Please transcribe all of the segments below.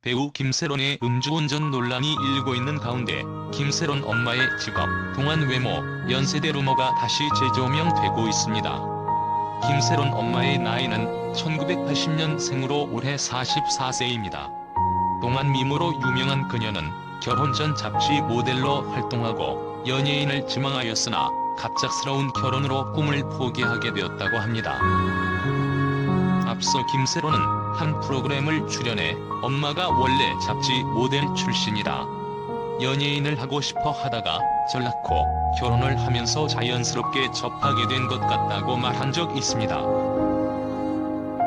배우 김세론의 음주운전 논란이 일고 있는 가운데 김세론 엄마의 직업, 동안 외모, 연세대 루머가 다시 재조명되고 있습니다. 김세론 엄마의 나이는 1980년생으로 올해 44세입니다. 동안 미모로 유명한 그녀는 결혼 전 잡지 모델로 활동하고 연예인을 지망하였으나 갑작스러운 결혼으로 꿈을 포기하게 되었다고 합니다. 앞서 김세론은 한 프로그램을 출연해 엄마가 원래 잡지 모델 출신이라 연예인을 하고 싶어 하다가 전락후 결혼을 하면서 자연스럽게 접하게 된 것 같다고 말한 적이 있습니다.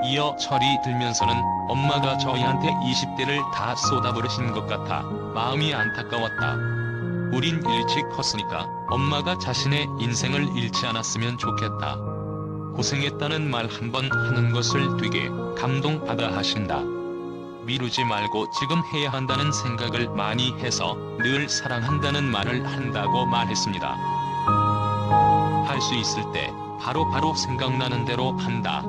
이어 철이 들면서는 엄마가 저희한테 20대를 다 쏟아버리신 것 같아 마음이 안타까웠다. 우린 일찍 컸으니까 엄마가 자신의 인생을 잃지 않았으면 좋겠다. 고생했다는 말 한 번 하는 것을 되게 감동받아 하신다. 미루지 말고 지금 해야 한다는 생각을 많이 해서 늘 사랑한다는 말을 한다고 말했습니다. 할 수 있을 때 바로바로 생각나는 대로 한다.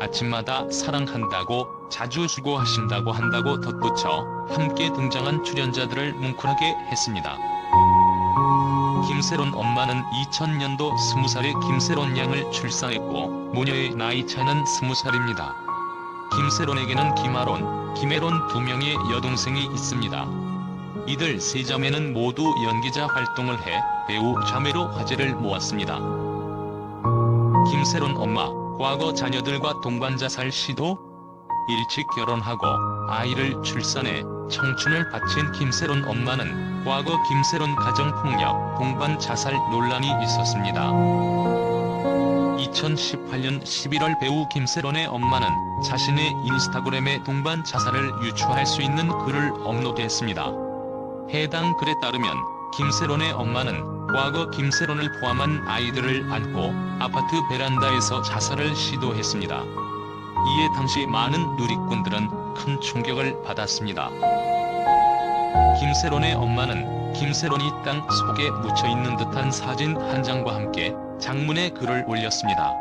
아침마다 사랑한다고 자주 수고하신다고 한다고 덧붙여 함께 등장한 출연자들을 뭉클하게 했습니다. 김세론 엄마는 2000년도 20살의 김세론 양을 출산했고 모녀의 나이 차는 20살입니다. 김세론에게는 김아론, 김혜론 두 명의 여동생이 있습니다. 이들 세 자매는 모두 연기자 활동을 해 배우 자매로 화제를 모았습니다. 김세론 엄마, 과거 자녀들과 동반자살 시도? 일찍 결혼하고 아이를 출산해 청춘을 바친 김세론 엄마는 과거 김세론 가정폭력, 동반자살 논란이 있었습니다. 2018년 11월 배우 김세론의 엄마는 자신의 인스타그램에 동반자살을 유추할 수 있는 글을 업로드했습니다. 해당 글에 따르면 김세론의 엄마는 과거 김세론을 포함한 아이들을 안고 아파트 베란다에서 자살을 시도했습니다. 이에 당시 많은 누리꾼들은 큰 충격을 받았습니다. 김세론의 엄마는 김세론이 땅 속에 묻혀있는 듯한 사진 한 장과 함께 장문의 글을 올렸습니다.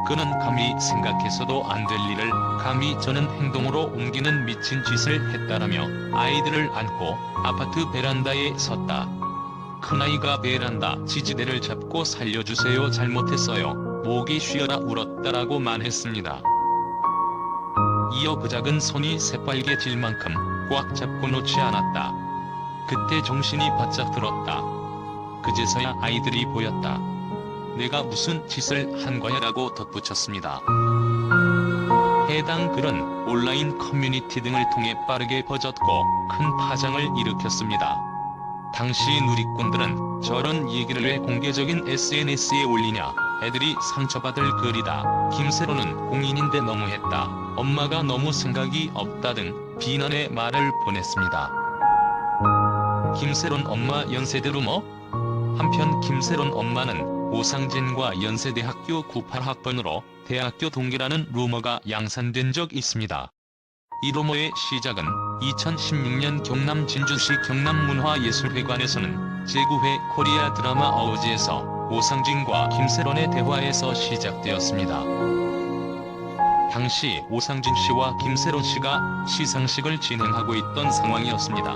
그는 감히 생각해서도 안 될 일을 감히 저는 행동으로 옮기는 미친 짓을 했다라며 아이들을 안고 아파트 베란다에 섰다. 큰아이가 베란다 지지대를 잡고 살려주세요. 잘못했어요. 목이 쉬어라 울었다라고 말했습니다. 이어 그 작은 손이 새빨개질 만큼 꽉 잡고 놓지 않았다. 그때 정신이 바짝 들었다. 그제서야 아이들이 보였다. 내가 무슨 짓을 한 거야 라고 덧붙였습니다. 해당 글은 온라인 커뮤니티 등을 통해 빠르게 퍼졌고 큰 파장을 일으켰습니다. 당시 누리꾼들은 저런 얘기를 왜 공개적인 SNS에 올리냐, 애들이 상처받을 글이다, 김세론은 공인인데 너무했다, 엄마가 너무 생각이 없다 등 비난의 말을 보냈습니다. 김세론 엄마 연세대 루머? 한편 김세론 엄마는 오상진과 연세대학교 98학번으로 대학교 동기라는 루머가 양산된 적 있습니다. 이 루머의 시작은 2016년 경남 진주시 경남문화예술회관에서는 제9회 코리아 드라마 어워즈에서 오상진과 김세론의 대화에서 시작되었습니다. 당시 오상진 씨와 김세론 씨가 시상식을 진행하고 있던 상황이었습니다.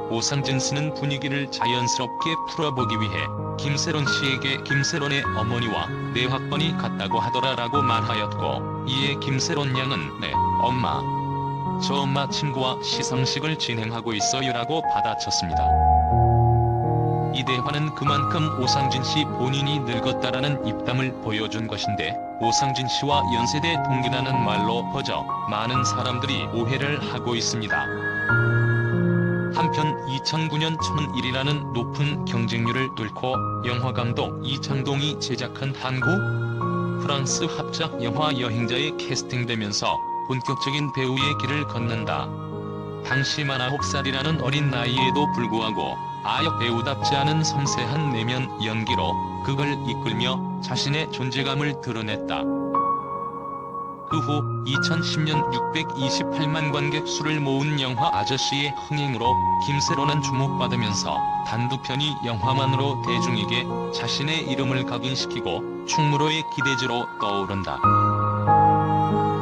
오상진 씨는 분위기를 자연스럽게 풀어보기 위해 김세론 씨에게 김세론의 어머니와 내 학번이 같다고 하더라라고 말하였고, 이에 김세론 양은 네, 엄마. 저 엄마 친구와 시상식을 진행하고 있어요라고 받아쳤습니다. 이 대화는 그만큼 오상진 씨 본인이 늙었다라는 입담을 보여준 것인데, 오상진 씨와 연세대 동기라는 말로 퍼져 많은 사람들이 오해를 하고 있습니다. 한편 2009년 1001이라는 높은 경쟁률을 뚫고 영화감독 이창동이 제작한 한국, 프랑스 합작 영화 여행자에 캐스팅되면서 본격적인 배우의 길을 걷는다. 당시 49살이라는 어린 나이에도 불구하고 아역 배우답지 않은 섬세한 내면 연기로 극을 이끌며 자신의 존재감을 드러냈다. 그 후 2010년 628만 관객 수를 모은 영화 아저씨의 흥행으로 김세론은 주목받으면서 단두편이 영화만으로 대중에게 자신의 이름을 각인시키고 충무로의 기대주로 떠오른다.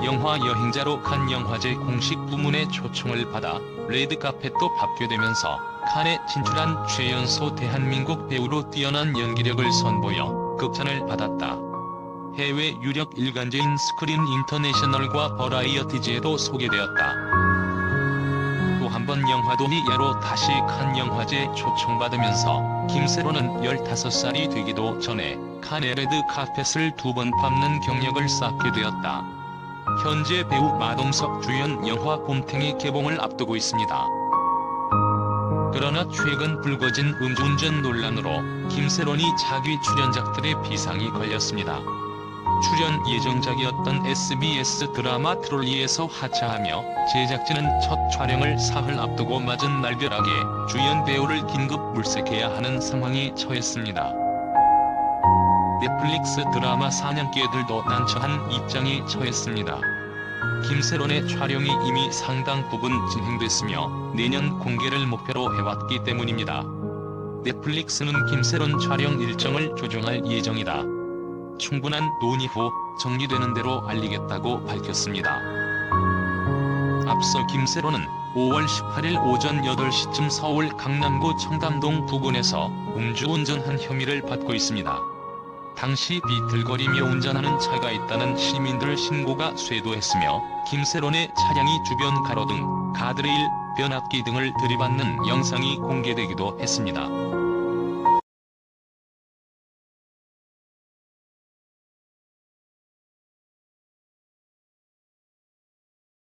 영화 여행자로 칸 영화제 공식 부문의 초청을 받아 레드카펫도 밟게 되면서 칸에 진출한 최연소 대한민국 배우로 뛰어난 연기력을 선보여 극찬을 받았다. 해외 유력 일간지인 스크린 인터내셔널과 버라이어티지에도 소개되었다. 또 한 번 영화도니야로 다시 칸 영화제 초청받으면서 김세론은 15살이 되기도 전에 칸의 레드카펫을 2번 밟는 경력을 쌓게 되었다. 현재 배우 마동석 주연 영화 곰탱이 개봉을 앞두고 있습니다. 그러나 최근 불거진 음주운전 논란으로 김세론이 자기 출연작들의 비상이 걸렸습니다. 출연 예정작이었던 SBS 드라마 트롤리에서 하차하며 제작진은 첫 촬영을 사흘 앞두고 맞은 날벼락에 주연 배우를 긴급 물색해야 하는 상황에 처했습니다. 넷플릭스 드라마 사냥개들도 난처한 입장에 처했습니다. 김세론의 촬영이 이미 상당 부분 진행됐으며 내년 공개를 목표로 해왔기 때문입니다. 넷플릭스는 김세론 촬영 일정을 조정할 예정이다. 충분한 논의 후 정리되는 대로 알리겠다고 밝혔습니다. 앞서 김세론은 5월 18일 오전 8시쯤 서울 강남구 청담동 부근에서 음주운전한 혐의를 받고 있습니다. 당시 비틀거리며 운전하는 차가 있다는 시민들 신고가 쇄도했으며 김세론의 차량이 주변 가로등, 가드레일, 변압기 등을 들이받는 영상이 공개되기도 했습니다.